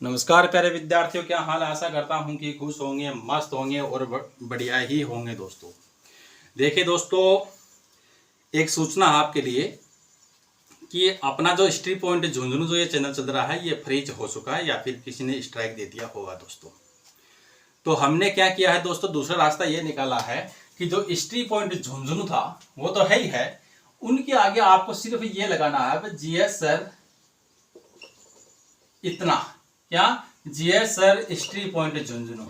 नमस्कार प्यारे विद्यार्थियों, क्या हाल है। आशा करता हूं कि खुश होंगे, मस्त होंगे और बढ़िया ही होंगे। दोस्तों देखिए दोस्तों, एक सूचना आपके लिए कि अपना जो हिस्ट्री पॉइंट झुंझुनू जो ये चैनल चल रहा है, ये फ्रीज हो चुका है या फिर किसी ने स्ट्राइक दे दिया होगा। दोस्तों तो हमने क्या किया है दोस्तों, दूसरा रास्ता ये निकाला है कि जो हिस्ट्री पॉइंट झुंझुनू था वो तो है ही है, उनके आगे आपको सिर्फ ये लगाना है जीएस सर इतना, क्या GS sir history point Jhunjhunu.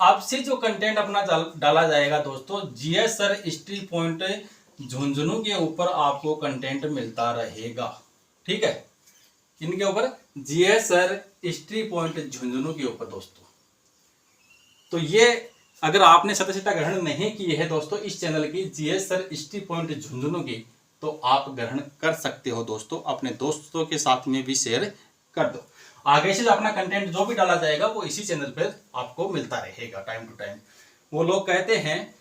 अब से जो कंटेंट अपना डाला जाएगा दोस्तों, GS sir history point Jhunjhunu के ऊपर आपको कंटेंट मिलता रहेगा। ठीक है, इनके ऊपर GS sir history point Jhunjhunu के ऊपर दोस्तों। तो ये अगर आपने सदस्यता ग्रहण नहीं की है दोस्तों इस चैनल की GS sir history point Jhunjhunu की, तो आप ग्रहण कर सकते हो दोस्तों। अपने दोस्तों के साथ में भी शेयर कर दो। आगे से अपना कंटेंट जो भी डाला जाएगा वो इसी चैनल पर आपको मिलता रहेगा टाइम टू टाइम। वो लोग कहते हैं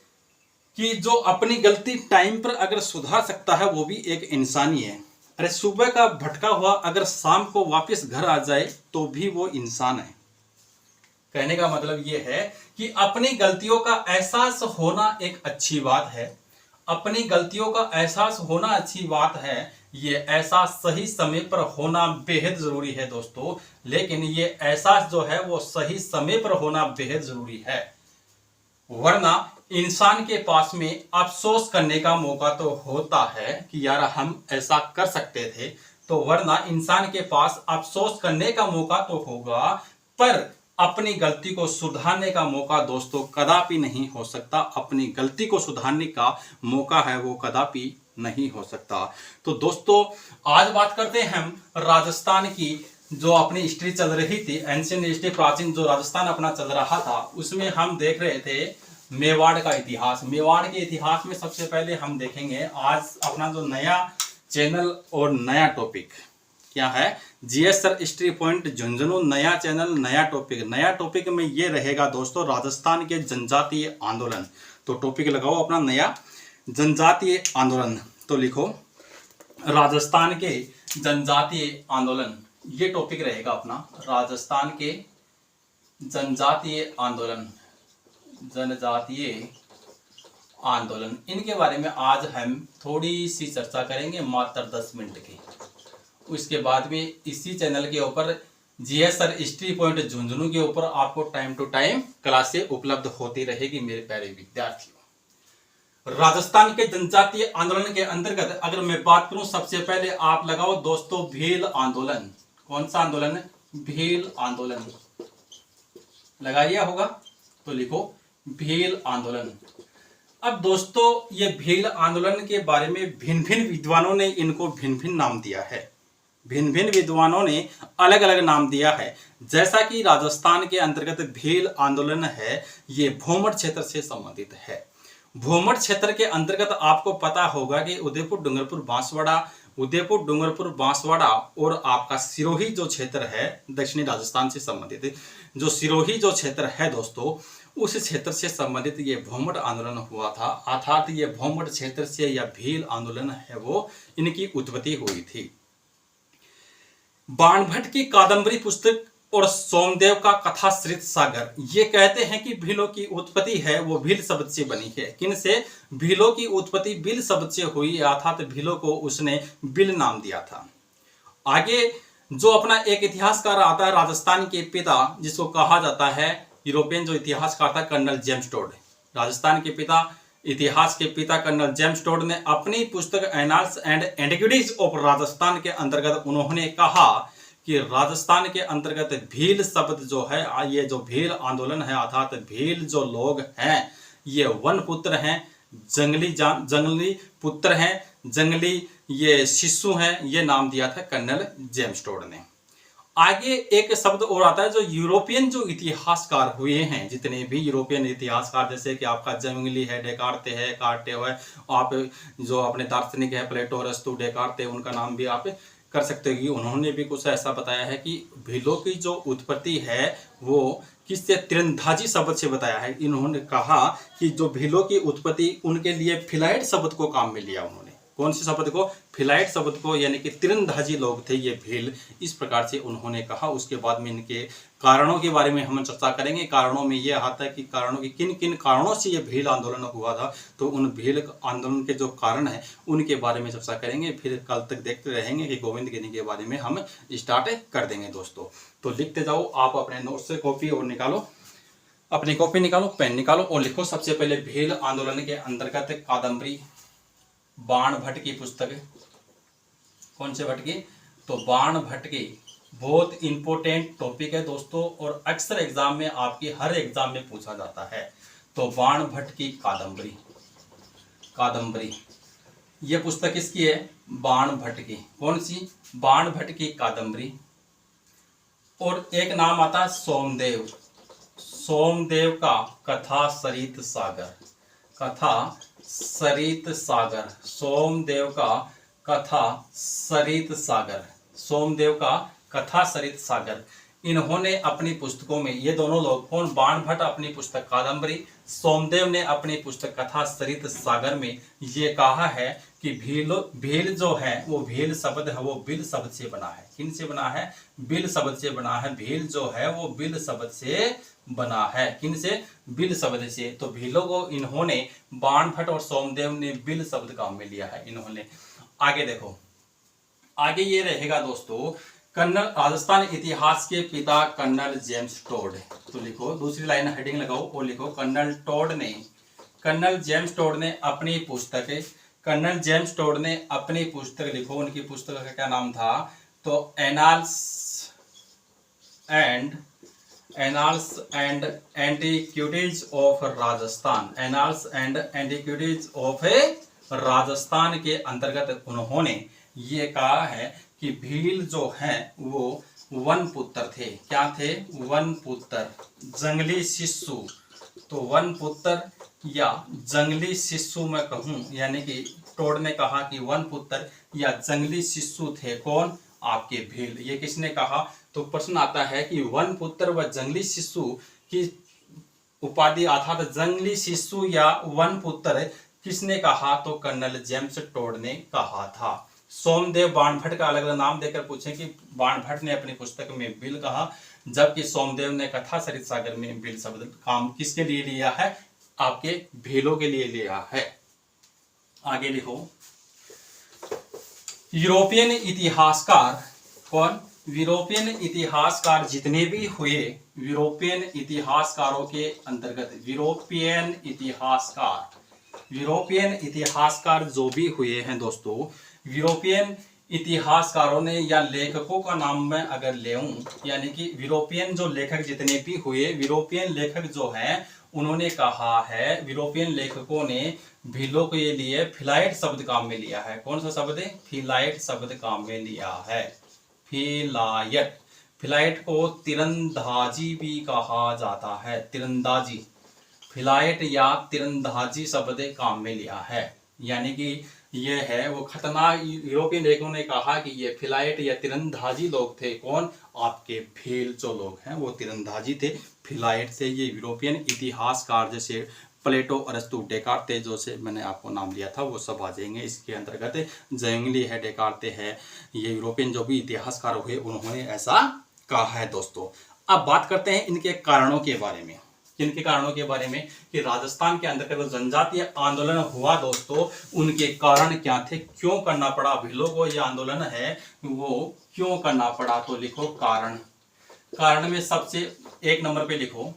कि जो अपनी गलती टाइम पर अगर सुधार सकता है वो भी एक इंसान ही है। अरे सुबह का भटका हुआ अगर शाम को वापस घर आ जाए तो भी वो इंसान है। कहने का मतलब ये है कि अपनी गलतियों का एहसास होना एक अच्छी बात है। अपनी गलतियों का एहसास होना अच्छी बात है। ये एहसास सही समय पर होना बेहद जरूरी है दोस्तों। लेकिन ये एहसास जो है वो सही समय पर होना बेहद जरूरी है, वरना इंसान के पास में अफसोस करने का मौका तो होता है कि यार हम ऐसा कर सकते थे, तो वरना इंसान के पास अफसोस करने का मौका तो होगा, पर अपनी गलती को सुधारने का मौका दोस्तों कदापि नहीं हो सकता। अपनी गलती को सुधारने का मौका है वो कदापि नहीं हो सकता। तो दोस्तों आज बात करते हैं हम राजस्थान की। जो अपनी हिस्ट्री चल रही थी, एंशिएंट हिस्ट्री, प्राचीन जो राजस्थान अपना चल रहा था, उसमें हम देख रहे थे मेवाड़ का इतिहास। मेवाड़ के इतिहास में सबसे पहले हम देखेंगे आज अपना जो नया चैनल और नया टॉपिक क्या है, GS sir history point Jhunjhunu. नया चैनल, नया टॉपिक। नया टॉपिक में ये रहेगा दोस्तों राजस्थान के जनजातीय आंदोलन। तो टॉपिक लगाओ अपना नया जनजातीय आंदोलन। तो लिखो राजस्थान के जनजातीय आंदोलन, ये टॉपिक रहेगा अपना। राजस्थान के जनजातीय आंदोलन, जनजातीय आंदोलन, इनके बारे में आज हम थोड़ी सी चर्चा करेंगे, मात्र 10 मिनट की। उसके बाद में इसी चैनल के ऊपर GS sir history point Jhunjhunu के ऊपर आपको टाइम टू टाइम क्लासें उपलब्ध होती रहेगी मेरे प्यारे विद्यार्थियों। राजस्थान के जनजातीय आंदोलन के अंतर्गत अगर मैं बात करूं, सबसे पहले आप लगाओ दोस्तों भील आंदोलन। कौन सा आंदोलन है? भील आंदोलन। लगा लिया होगा तो लिखो भील आंदोलन। अब दोस्तों ये भील आंदोलन के बारे में भिन्न भिन्न विद्वानों ने इनको भिन्न भिन्न नाम दिया है। भिन्न भिन्न विद्वानों ने अलग अलग नाम दिया है। जैसा कि राजस्थान के अंतर्गत भील आंदोलन है, ये भोमट क्षेत्र से संबंधित है। भोमट क्षेत्र के अंतर्गत आपको पता होगा कि उदयपुर, डूंगरपुर, बांसवाड़ा और आपका सिरोही जो क्षेत्र है दक्षिणी राजस्थान से संबंधित, जो सिरोही जो क्षेत्र है दोस्तों, उस क्षेत्र से संबंधित ये भोमट आंदोलन हुआ था। अर्थात ये भोमट क्षेत्र से यह भील आंदोलन है वो इनकी उत्पत्ति हुई थी। बाणभट्ट की कादंबरी पुस्तक और सोमदेव का कथाश्रित सागर ये कहते हैं कि भीलों की उत्पत्ति है वो भील शब्द से बनी है। किन से? भीलों की उत्पत्ति भील शब्द से हुई, अर्थात भीलों को उसने बिल नाम दिया था। आगे जो अपना एक इतिहासकार आता है राजस्थान के पिता, जिसको कहा जाता है यूरोपियन जो इतिहासकार था कर्नल जेम्स टोड। राजस्थान के पिता, इतिहास के पिता कर्नल जेम्स टोड ने अपनी पुस्तक annals and antiquities of Rajasthan के अंतर्गत उन्होंने कहा कि राजस्थान के अंतर्गत भील शब्द जो है, ये जो भील आंदोलन है, अर्थात भील जो लोग हैं ये वन पुत्र हैं, जंगली पुत्र हैं, जंगली ये शिशु हैं, ये नाम दिया था कर्नल जेम्स टोड ने। आगे एक शब्द और आता है जो यूरोपियन जो इतिहासकार हुए हैं, जितने भी यूरोपियन इतिहासकार, जैसे कि आपका जंगली है, डेकार्ते है, कार्टे है, आप जो अपने दार्शनिक है प्लेटो, अरस्तु, डेकार्ते, उनका नाम भी आप कर सकते हो कि उन्होंने भी कुछ ऐसा बताया है कि भीलों की जो उत्पत्ति है वो किससे? तीरंदाजी शब्द से बताया है। इन्होंने कहा कि जो भीलों की उत्पत्ति, उनके लिए फिलाइट शब्द को काम में लिया उन्होंने। कौन से शब्द को? फिलाइट शब्द को, यानी कि तीरंदाजी लोग थे ये भील, इस प्रकार से उन्होंने कहा। उसके बाद में इनके कारणों के बारे में हम चर्चा करेंगे। कारणों में ये आता है कि कारणों की किन किन कारणों से ये भील आंदोलन हुआ था, तो उन भील आंदोलन के जो कारण हैं उनके बारे में चर्चा करेंगे। फिर कल तक देखते रहेंगे कि गोविंद गिरी के बारे में हम स्टार्ट कर देंगे दोस्तों। तो लिखते जाओ, आप अपने नोट से कॉपी और निकालो, अपनी कॉपी निकालो, पेन निकालो और लिखो। सबसे पहले भील आंदोलन के अंतर्गत कादम्बरी बाण भट्ट की पुस्तक, कौन से भट्ट की? तो बाण भट्ट की, बहुत इंपॉर्टेंट टॉपिक है दोस्तों और अक्सर एग्जाम में आपकी हर एग्जाम में पूछा जाता है। तो बाण भट्ट की कादम्बरी, कादम्बरी ये पुस्तक किसकी है? बाण भट्ट की। कौन सी? बाण भट्ट की कादम्बरी। और एक नाम आता है सोमदेव, सोमदेव का कथा सरित सागर, कथा सरित सागर, सोमदेव का कथा सरित सागर, सोमदेव का कथा सरित सागर। इन्होंने अपनी पुस्तकों में, ये दोनों लोग कौन? बाण भट्ट अपनी पुस्तक कादम्बरी, सोमदेव ने अपनी पुस्तक कथा सरित सागर में ये कहा है कि भील जो है वो भील शब्द है वो बिल शब्द से बना है। किन से बना है? बिल शब्द से बना है। भील जो है वो बिल शब्द से बना है। किन से? बिल शब्द से। तो भीलों को इन्होंने, बाण भट्ट और सोमदेव ने बिल शब्द काम में लिया है इन्होंने। आगे देखो, आगे ये रहेगा दोस्तों, कर्नल राजस्थान इतिहास के पिता कर्नल जेम्स टोड। तो लिखो, दूसरी लाइन हेडिंग लगाओ और लिखो कर्नल जेम्स टोड ने अपनी पुस्तक, कर्नल जेम्स टोड ने अपनी पुस्तक लिखो, उनकी पुस्तक का क्या नाम था? तो annals and antiquities of Rajasthan, annals and antiquities of Rajasthan के अंतर्गत उन्होंने ये कहा है कि भील जो हैं वो वन पुत्र थे। क्या थे? वन पुत्र, जंगली शिशु। तो वन पुत्र या जंगली शिशु मैं कहूं, यानी कि टोड ने कहा कि वन पुत्र या जंगली शिशु थे। कौन? आपके भील। ये किसने कहा? तो प्रश्न आता है कि वन पुत्र व जंगली शिशु की उपाधि अर्थात जंगली शिशु या वन पुत्र किसने कहा? तो कर्नल जेम्स टोड ने कहा था। सोमदेव बाण भट्ट का अलग अलग नाम देकर पूछे कि बाण भट्ट ने अपनी पुस्तक में बिल कहा, जबकि सोमदेव ने कथा सरित सागर में बिल शब्द काम किसके लिए लिया है? आपके भीलों के लिए लिया है। आगे लिखो, यूरोपियन इतिहासकार कौन? यूरोपियन इतिहासकार जितने भी हुए, यूरोपियन इतिहासकारों के अंतर्गत यूरोपियन इतिहासकार जो भी हुए हैं दोस्तों, यूरोपियन इतिहासकारों ने या लेखकों का नाम मैं अगर लेऊं, यानी कि यूरोपियन जो लेखक जितने भी हुए, यूरोपियन लेखक जो हैं उन्होंने कहा है, यूरोपियन लेखकों ने भीलों के लिए फिलाइट शब्द काम में लिया है। कौन सा शब्द है? फिलाइट शब्द काम में लिया है। फिलाइट, फिलाइट को तीरंदाजी भी कहा जाता है। तीरंदाजी, फिलाइट या तीरंदाजी शब्द काम में लिया है, यानी कि ये है वो खतरनाक। यूरोपियन लेखकों ने कहा कि ये फिलाइट या तीरंदाजी लोग थे। कौन? आपके भील जो लोग हैं वो तीरंदाजी थे। फिलाइट से ये यूरोपियन इतिहासकार जैसे प्लेटो, अरस्तु, डेकार्ते जो से मैंने आपको नाम लिया था वो सब आ जाएंगे इसके अंतर्गत। जंगली है, डेकार्ते है, ये यूरोपियन जो भी इतिहासकार हुए उन्होंने ऐसा कहा है दोस्तों। अब बात करते हैं इनके कारणों के बारे में। किनके कारणों के बारे में? कि राजस्थान के अंदर जो जनजातीय आंदोलन हुआ दोस्तों, उनके कारण क्या थे, क्यों करना पड़ा भीलों को ये आंदोलन है वो क्यों करना पड़ा? तो लिखो कारण। कारण में सबसे एक नंबर पे लिखो,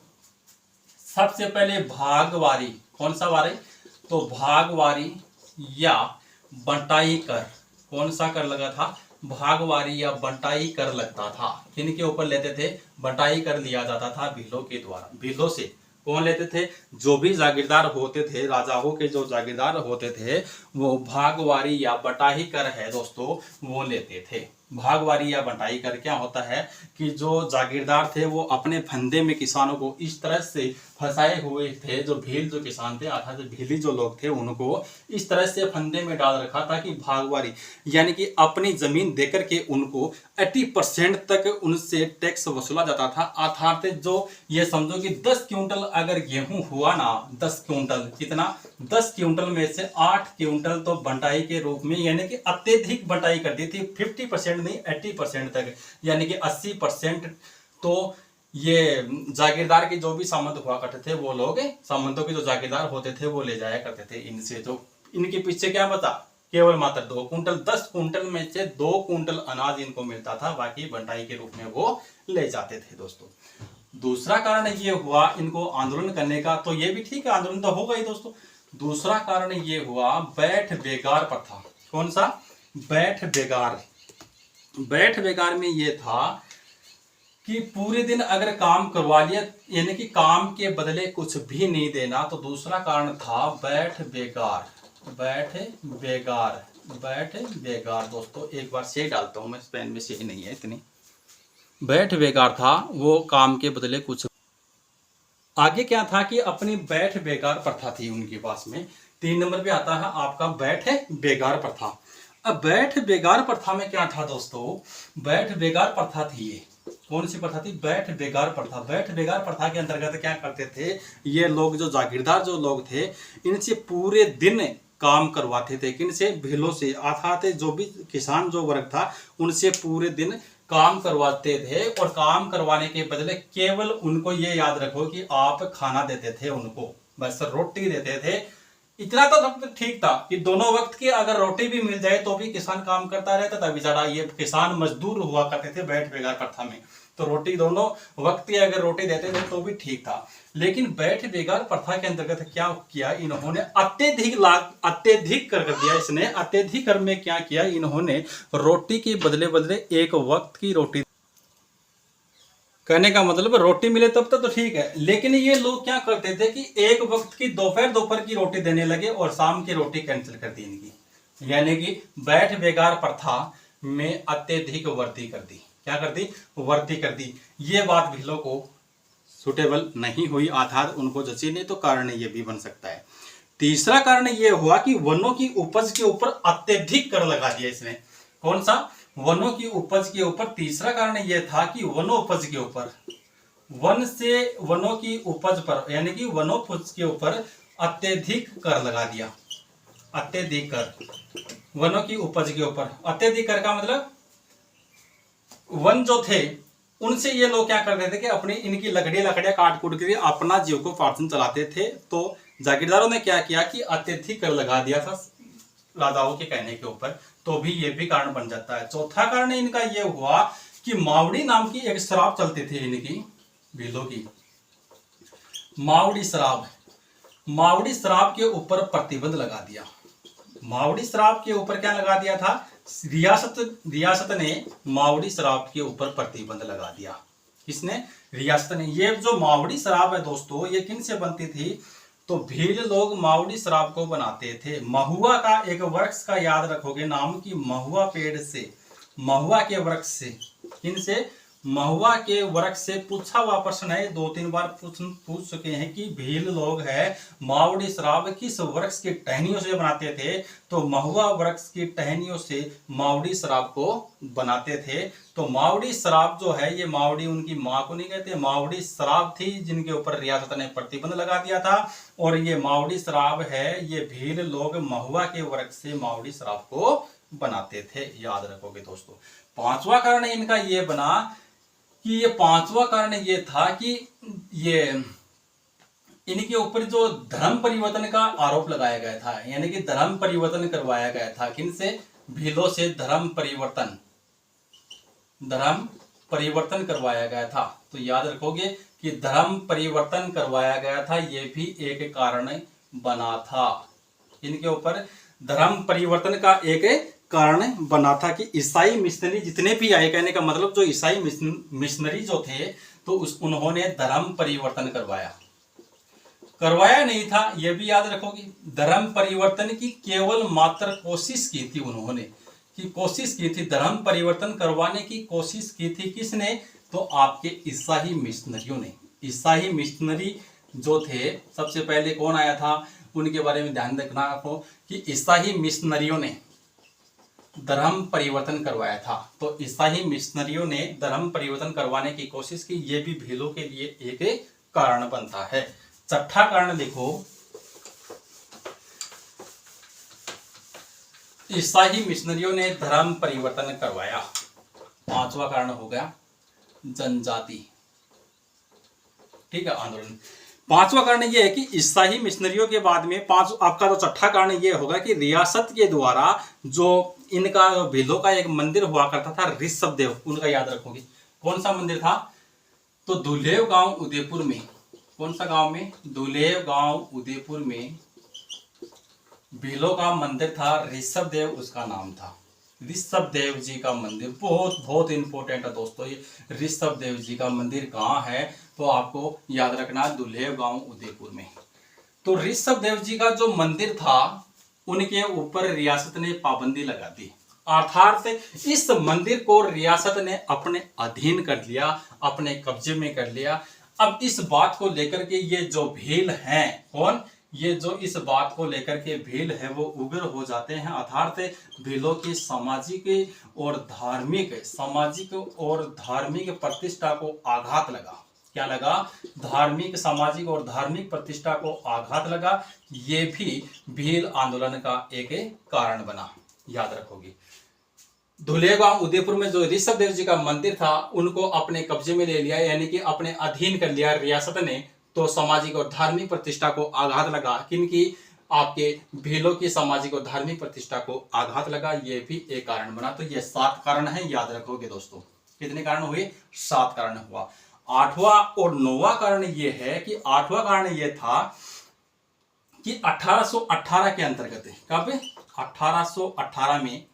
सबसे पहले भागवारी। कौन सा वारी? तो भागवारी या बंटाई कर। कौन सा कर लगा था? भागवारी या बंटाई कर लगता था। किन के ऊपर लेते थे? बंटाई कर लिया जाता था भीलों के द्वारा। भीलों से कौन लेते थे? जो भी जागीरदार होते थे, राजाओं के जो जागीरदार होते थे वो भागवारी या बंटाई कर है दोस्तों वो लेते थे। भागवारी या बंटाई कर क्या होता है कि जो जागीरदार थे वो अपने फंदे में किसानों को इस तरह से फंसाए हुए थे, जो भील जो किसान थे अर्थात भीली जो लोग थे उनको इस तरह से फंदे में डाल रखा था कि भागवारी यानी कि अपनी जमीन देकर के उनको 80% तक उनसे टैक्स वसूला जाता था। अर्थात जो ये समझो कि 10 क्विंटल अगर गेहूं हुआ ना, 10 क्विंटल कितना, 10 क्विंटल में से 8 क्विंटल तो बंटाई के रूप में यानी कि अत्यधिक बंटाई करती थी, 50% नहीं 80% तक, यानी कि 80% तो ये जागीरदार के जो भी सामंत हुआ करते थे वो लोग, सामंतों के जो जागीरदार होते थे वो ले जाया करते थे इनसे। जो इनके पीछे क्या बता, केवल मात्र 2 कुंटल, 10 कुंटल में से 2 कुंटल अनाज इनको मिलता था, बाकी बंटाई के रूप में वो ले जाते थे दोस्तों। दूसरा कारण ये हुआ इनको आंदोलन करने का, तो ये भी ठीक है आंदोलन तो होगा ही दोस्तों। दूसरा कारण ये हुआ बैठ बेगार प्रथा। कौन सा? बैठ बेगार। बैठ बेगार में ये था कि पूरे दिन अगर काम करवा लिया यानी कि काम के बदले कुछ भी नहीं देना, तो दूसरा कारण था बैठ बेगार। बैठ बेगार, बैठ बेगार दोस्तों, एक बार से डालता हूं मैं, पेन में सही नहीं है इतनी। बैठ बेगार था वो काम के बदले कुछ। आगे क्या था कि अपनी बैठ बेगार प्रथा थी उनके पास में। 3 नंबर पे आता है आपका बैठ बेगार प्रथा। अब बैठ बेगार प्रथा में क्या था दोस्तों, बैठ बेगार प्रथा थी ये। कौन सी प्रथा थी? बैठ बेगार प्रथा। बैठ बेगार प्रथा के अंतर्गत क्या करते थे ये लोग, जो जागीरदार जो लोग थे, इनसे पूरे दिन काम करवाते थे। किनसे? भीलों से। अर्थात जो भी किसान जो वर्ग था उनसे पूरे दिन काम करवाते थे, और काम करवाने के बदले केवल उनको ये याद रखो कि आप खाना देते थे उनको, बस रोटी देते थे। इतना तो ठीक था कि दोनों वक्त की अगर रोटी भी मिल जाए तो भी किसान काम करता रहता था बेचारा। ये किसान मजदूर हुआ करते थे बैठ बेगार प्रथा में, तो रोटी दोनों वक्त की अगर रोटी देते थे तो भी ठीक था। लेकिन बैठ बेगार प्रथा के अंतर्गत क्या किया इन्होंने, अत्यधिक कर दिया इसने। अत्यधिक कर में क्या किया इन्होंने, रोटी के बदले बदले एक वक्त की रोटी। कहने का मतलब रोटी मिले तब तक तो ठीक है, लेकिन ये लोग क्या करते थे कि एक वक्त की दोपहर की रोटी देने लगे और शाम की रोटी कैंसिल कर दी इनकी। यानी कि बैठ बेगार प्रथा में अत्यधिक वृद्धि कर दी। क्या कर दी? वृद्धि कर दी। ये बात भीलों को सुटेबल नहीं हुई, अर्थात उनको जची नहीं, तो कारण ये भी बन सकता है। तीसरा कारण ये हुआ कि वनों की उपज के ऊपर अत्यधिक कर लगा दिया इसने। कौन सा? वनों की उपज के ऊपर। तीसरा कारण यह था कि वनोपज के ऊपर, वन से वनों की उपज पर यानी कि वनोपज के ऊपर अत्यधिक कर लगा दिया। अत्यधिक कर वनों की उपज के ऊपर। अत्यधिक कर का मतलब वन जो थे उनसे ये लोग क्या करते थे कि अपनी इनकी लकड़ियां काट कूट के अपना जीविकोपार्जन चलाते थे। तो जागीरदारों ने क्या किया कि अत्यधिक कर लगा दिया था राजाओं के कहने के ऊपर, तो भी ये भी कारण बन जाता है। चौथा कारण इनका ये हुआ कि मावड़ी नाम की एक शराब चलती थी इनकी भीलों की, मावड़ी शराब। मावड़ी शराब के ऊपर प्रतिबंध लगा दिया। मावड़ी शराब के ऊपर क्या लगा दिया था? रियासत ने मावड़ी शराब के ऊपर प्रतिबंध लगा दिया। किसने? रियासत ने। ये जो मावड़ी शराब है दोस्तों ये किन से बनती थी? तो भील लोग मावड़ी शराब को बनाते थे महुआ का एक वृक्ष का याद रखोगे नाम की महुआ पेड़ से, महुआ के वृक्ष से। किनसे? महुआ के वृक्ष से। पूछा हुआ प्रश्न है, 2-3 बार पूछ चुके हैं कि भील लोग है मावड़ी शराब किस वृक्ष की टहनियों से बनाते थे? तो महुआ वृक्ष की टहनियों से मावड़ी शराब को बनाते थे। तो मावड़ी शराब जो है ये मावड़ी उनकी मां को नहीं कहते, मावड़ी शराब थी जिनके ऊपर रियासत ने प्रतिबंध लगा दिया था। और ये मावड़ी शराब है ये भील लोग महुआ के वृक्ष से मावड़ी शराब को बनाते थे, याद रखोगे दोस्तों। पांचवा कारण इनका ये बना कि ये पांचवा कारण ये था कि ये इनके ऊपर जो धर्म परिवर्तन का आरोप लगाया गया था, यानी कि धर्म परिवर्तन करवाया गया था। किनसे? भीलों से धर्म परिवर्तन करवाया गया था। तो याद रखोगे कि धर्म परिवर्तन करवाया गया था, ये भी एक कारण बना था। इनके ऊपर धर्म परिवर्तन का एक कारण बना था कि ईसाई मिशनरी जितने भी आए, कहने का मतलब जो ईसाई मिशनरी जो थे तो उन्होंने धर्म परिवर्तन करवाया नहीं था, यह भी याद रखोगे। धर्म परिवर्तन की केवल मात्र कोशिश की थी उन्होंने, की कोशिश की थी, धर्म परिवर्तन करवाने की कोशिश की थी किसने? तो आपके ईसाई मिशनरियों ने। ईसाई मिशनरी जो थे, सबसे पहले कौन आया था उनके बारे में ध्यान रखना आपको कि ईसाई मिशनरियों ने धर्म परिवर्तन करवाया था। तो ईसाई मिशनरियों ने धर्म परिवर्तन करवाने की कोशिश की, ये भी भीलों के लिए एक कारण बनता है। छठा कारण देखो, ईसाई मिशनरियों ने धर्म परिवर्तन करवाया। पांचवा कारण हो गया जनजाति, ठीक है, आंदोलन। पांचवा कारण यह है कि ईसाई मिशनरियों के बाद में आपका जो छठा कारण यह होगा कि रियासत के द्वारा जो इनका भीलों का एक मंदिर हुआ करता था ऋषभदेव, उनका याद रखोगे कौन सा मंदिर था? तो दुलेव गांव उदयपुर में, कौन सा गांव में? दुलेव गांव उदयपुर में भीलों का मंदिर था, ऋषभदेव उसका नाम था। ऋषभदेव जी का मंदिर बहुत बहुत इंपॉर्टेंट है दोस्तों। ये ऋषभदेव जी का मंदिर कहाँ है? तो आपको याद रखना, दुलेव गांव उदयपुर में। तो ऋषभदेव जी का जो मंदिर था उनके ऊपर रियासत ने पाबंदी लगा दी, अर्थात इस मंदिर को रियासत ने अपने अधीन कर लिया, अपने कब्जे में कर लिया। अब इस बात को लेकर के ये जो भील हैं, कौन? ये जो इस बात को लेकर के भील है वो उग्र हो जाते हैं, अर्थात भीलों की सामाजिक और धार्मिक प्रतिष्ठा को आघात लगा। क्या लगा? धार्मिक, सामाजिक और धार्मिक प्रतिष्ठा को आघात लगा। ये भी भील आंदोलन का एक कारण बना, याद रखोगे। धुलेगांव उदयपुर में जो ऋषभदेव जी का मंदिर था उनको अपने कब्जे में ले लिया, यानी कि अपने अधीन कर लिया रियासत ने। तो सामाजिक और धार्मिक प्रतिष्ठा को आघात लगा, किनकी? आपके भीलों की सामाजिक और धार्मिक प्रतिष्ठा को आघात लगा। ये भी एक कारण बना। तो ये 7 कारण है, याद रखोगे दोस्तों। कितने कारण हुए? 7 कारण हुआ। 8वां और 9वां कारण ये है कि 8वां कारण ये था कि 1818 के अंतर्गत, कब? 1818 में,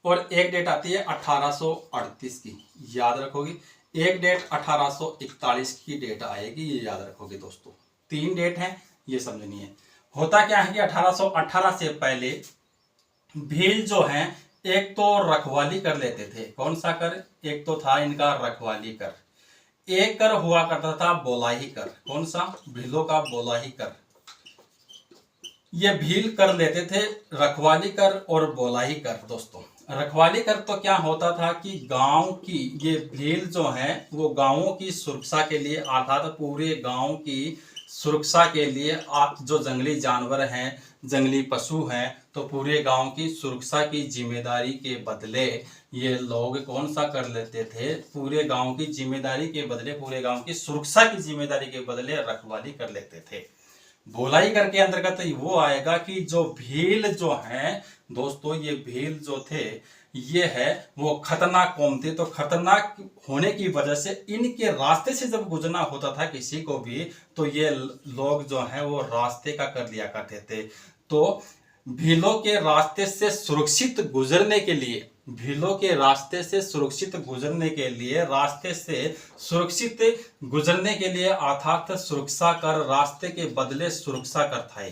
और एक डेट आती है 1838 की, याद रखोगे। एक डेट 1841 की डेट आएगी, ये याद रखोगे दोस्तों। 3 डेट है, ये समझनी है। होता क्या है कि 1818 से पहले भील जो हैं एक तो रखवाली कर लेते थे। कौन सा कर? एक तो था इनका रखवाली कर। एक कर हुआ करता था बोलाही कर। कौन सा? भीलों का बोलाही कर। ये भील कर लेते थे रखवाली कर और बोलाही कर दोस्तों। रखवाली कर तो क्या होता था कि गांव की, ये भील जो हैं वो गांवों की सुरक्षा के लिए, अर्थात पूरे गांव की सुरक्षा के लिए, आप जो जंगली जानवर हैं, जंगली पशु हैं, तो पूरे गांव की सुरक्षा की जिम्मेदारी के बदले ये लोग कौन सा कर लेते थे? पूरे गांव की जिम्मेदारी के बदले, पूरे गांव की सुरक्षा की जिम्मेदारी के बदले रखवाली कर लेते थे। भोलाई कर के अंतर्गत वो आएगा कि जो भील जो हैं दोस्तों, ये भील जो थे ये है वो खतरनाक कौम थे। तो खतरनाक होने की वजह से इनके रास्ते से जब गुजरना होता था किसी को भी, तो ये लोग जो हैं वो रास्ते का कर लिया करते थे। तो भीलों के रास्ते से सुरक्षित गुजरने के लिए, भीलों के रास्ते से सुरक्षित गुजरने के लिए, रास्ते से सुरक्षित गुजरने के लिए अर्थात सुरक्षा कर, रास्ते के बदले सुरक्षा कर था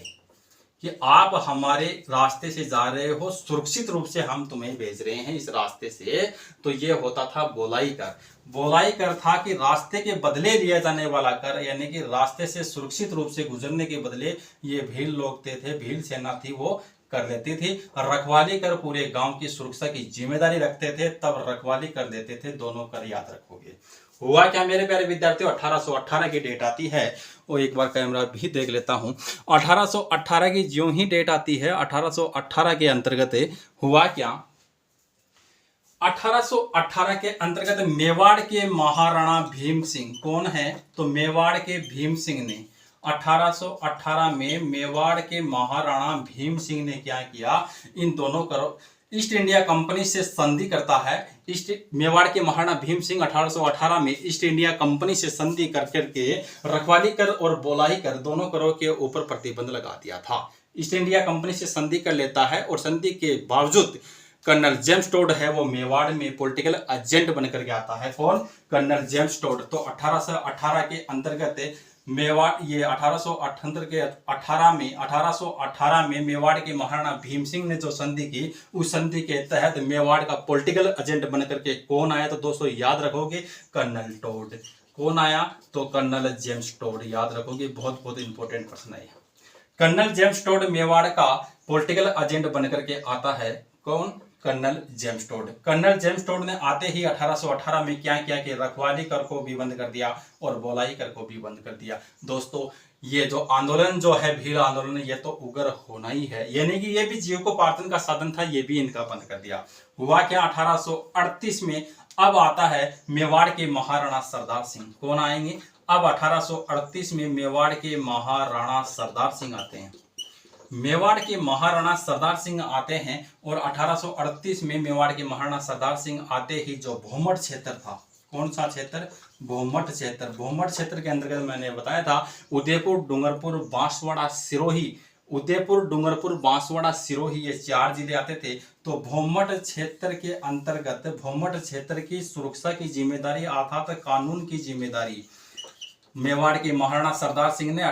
कि आप हमारे रास्ते से जा रहे हो, सुरक्षित रूप से हम तुम्हें भेज रहे हैं इस रास्ते से। तो ये होता था बोलाई कर। बोलाई कर था कि रास्ते के बदले लिया जाने वाला कर, यानी कि रास्ते से सुरक्षित रूप से गुजरने के बदले ये भील लोग थे, भील सेना थी, वो कर लेती थी। रखवाली कर पूरे गांव की सुरक्षा की जिम्मेदारी रखते थे, तब रखवाली कर देते थे। दोनों कर याद रखोगे। हुआ क्या मेरे प्यारे विद्यार्थियों? 1818 की डेट आती है, और एक बार कैमरा भी देख लेता हूं। 1818 की ज्यों ही डेट आती है, 1818 के अंतर्गत हुआ क्या? 1818 के अंतर्गत मेवाड़ के महाराणा भीम सिंह, कौन है? तो मेवाड़ के भीम सिंह ने 1818 में मेवाड़ के महाराणा भीम सिंह ने क्या किया? इन दोनों करो ईस्ट इंडिया कंपनी से संधि करता है। मेवाड़ के महाराणा भीम सिंह 1818 में ईस्ट इंडिया कंपनी से संधि कर करके रखवाली कर और बोलाई कर दोनों करों के ऊपर प्रतिबंध लगा दिया था। ईस्ट इंडिया कंपनी से संधि कर लेता है, और संधि के बावजूद कर्नल जेम्स टोड है वो मेवाड़ में पॉलिटिकल एजेंट बनकर के आता है। कौन? Colonel James Tod. तो 1818 के अंतर्गत मेवाड़, ये 1878 के 1818 में मेवाड़ के महाराणा भीम सिंह ने जो संधि की, उस संधि के तहत मेवाड़ का पॉलिटिकल एजेंट बनकर के कौन आया? तो दोस्तों याद रखोगे, कर्नल टोड। कौन आया? तो कर्नल जेम्स टोड, याद रखोगे, बहुत बहुत इंपॉर्टेंट प्रश्न है। कर्नल जेम्स टोड मेवाड़ का पॉलिटिकल एजेंट बनकर के आता है। कौन? Colonel James Tod. Colonel James Tod ने आते ही 1818 में क्या किया कि रखवाली कर को भी बंद कर दिया और बोलाई कर को भी बंद कर दिया। दोस्तों ये जो आंदोलन जो है भील आंदोलन, ये तो उग्र होना ही है, यानी कि ये भी जीविकोपार्जन का साधन था, ये भी इनका बंद कर दिया। हुआ क्या? 1838 में अब आता है मेवाड़ के महाराणा सरदार सिंह। कौन आएंगे? अब 1838 में मेवाड़ के महाराणा सरदार सिंह आते हैं। मेवाड़ के महाराणा सरदार सिंह आते हैं और 1838 में मेवाड़ के महाराणा सरदार सिंह आते ही जो भोमट क्षेत्र था, कौन सा क्षेत्र? भोमट क्षेत्र। भोमट क्षेत्र के अंतर्गत मैंने बताया था उदयपुर, डूंगरपुर, बांसवाड़ा, सिरोही। उदयपुर, डूंगरपुर, बांसवाड़ा, सिरोही, ये 4 जिले आते थे। तो भोमट क्षेत्र के अंतर्गत भोमट क्षेत्र की सुरक्षा की जिम्मेदारी अर्थात कानून की जिम्मेदारी मेवाड़ के महाराणा सरदार सिंह ने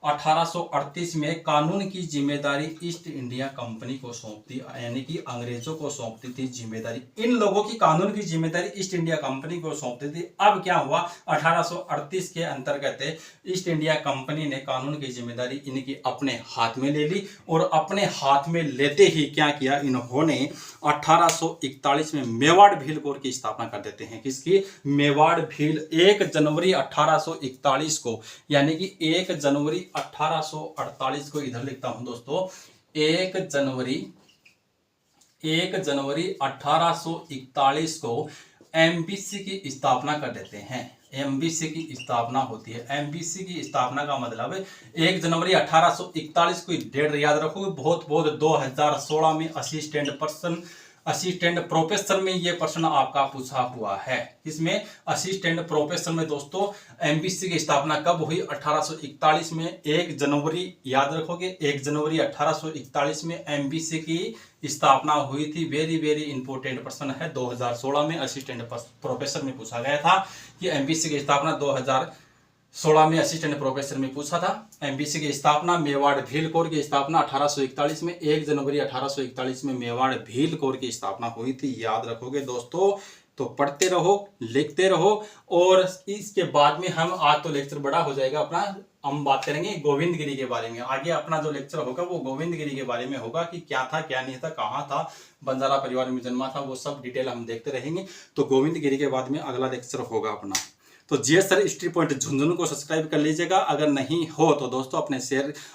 1838 में कानून की जिम्मेदारी ईस्ट इंडिया कंपनी को सौंप दी, यानी कि अंग्रेजों को सौंपती थी जिम्मेदारी। इन लोगों की कानून की जिम्मेदारी ईस्ट इंडिया कंपनी को सौंपती थी। अब क्या हुआ? 1838 के अंतर्गत ईस्ट इंडिया कंपनी ने कानून की जिम्मेदारी इनकी अपने हाथ में ले ली और अपने हाथ में लेते ही क्या किया? इन्होंने 1841 में मेवाड़ भील कोर की स्थापना कर देते हैं। किसकी? मेवाड़ भील। 1 जनवरी 1841 को, यानी कि 1 जनवरी 1848 को, इधर लिखता हूं दोस्तों, 1 जनवरी 1841 को एमबीसी की स्थापना कर देते हैं। एमबीसी की स्थापना होती है। एमबीसी की स्थापना का मतलब 1 जनवरी 1841 को डेट याद रखोगे। बहुत 2016 में असिस्टेंट प्रोफेसर में ये प्रश्न आपका पूछा हुआ है। इसमें असिस्टेंट प्रोफेसर में दोस्तों एमबीसी की स्थापना कब हुई? 1841 में। 1 जनवरी याद रखोगे, 1 जनवरी 1841 में एमबीसी की स्थापना हुई थी। वेरी वेरी इंपॉर्टेंट प्रश्न है। 2016 में असिस्टेंट प्रोफेसर में पूछा गया था कि एमबीसी की स्थापना 2016 में असिस्टेंट प्रोफेसर में पूछा था। एमबीसी की स्थापना, मेवाड़ भील कोर की स्थापना 1841 में, 1 जनवरी 1841 में मेवाड़ भील कोर की स्थापना हुई थी। याद रखोगे दोस्तों, तो पढ़ते रहो, लिखते रहो। और इसके बाद में हम, आज तो लेक्चर बड़ा हो जाएगा अपना, हम बात करेंगे गोविंदगिरी के बारे में। आगे अपना जो लेक्चर होगा वो गोविंदगिरी के बारे में होगा कि क्या था, क्या नहीं था, कहाँ था, बंजारा परिवार में जन्मा था, वो सब डिटेल हम देखते रहेंगे। तो गोविंदगिरी के बाद में अगला लेक्चर होगा अपना। तो GS sir history point Jhunjhunu को सब्सक्राइब कर लीजिएगा। अगर नहीं हो तो दोस्तों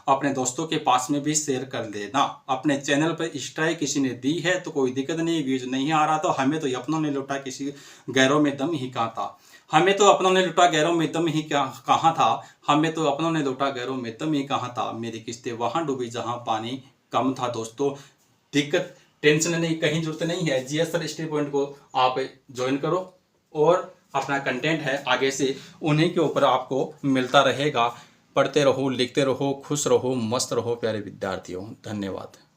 अपने दोस्तों के पास में भी शेयर कर देना। अपने चैनल पर स्ट्राइक किसी ने दी है तो कोई दिक्कत नहीं, व्यूज नहीं आ रहा तो हमें तो अपनों ने लुटा किसी गैरों में दम ही कहाँ था। हमें तो अपनों ने लुटा गैरों में दम ही कहाँ था। हमें तो अपनों ने लुटा गैरों में दम ही कहाँ था। मेरी किस्तें वहां डूबी जहां पानी कम था। दोस्तों दिक्कत, टेंशन नहीं, कहीं जरूरत नहीं है। जीएस सर हिस्ट्री पॉइंट को आप ज्वाइन करो और अपना कंटेंट है आगे से उन्हीं के ऊपर आपको मिलता रहेगा। पढ़ते रहो, लिखते रहो, खुश रहो, मस्त रहो प्यारे विद्यार्थियों। धन्यवाद।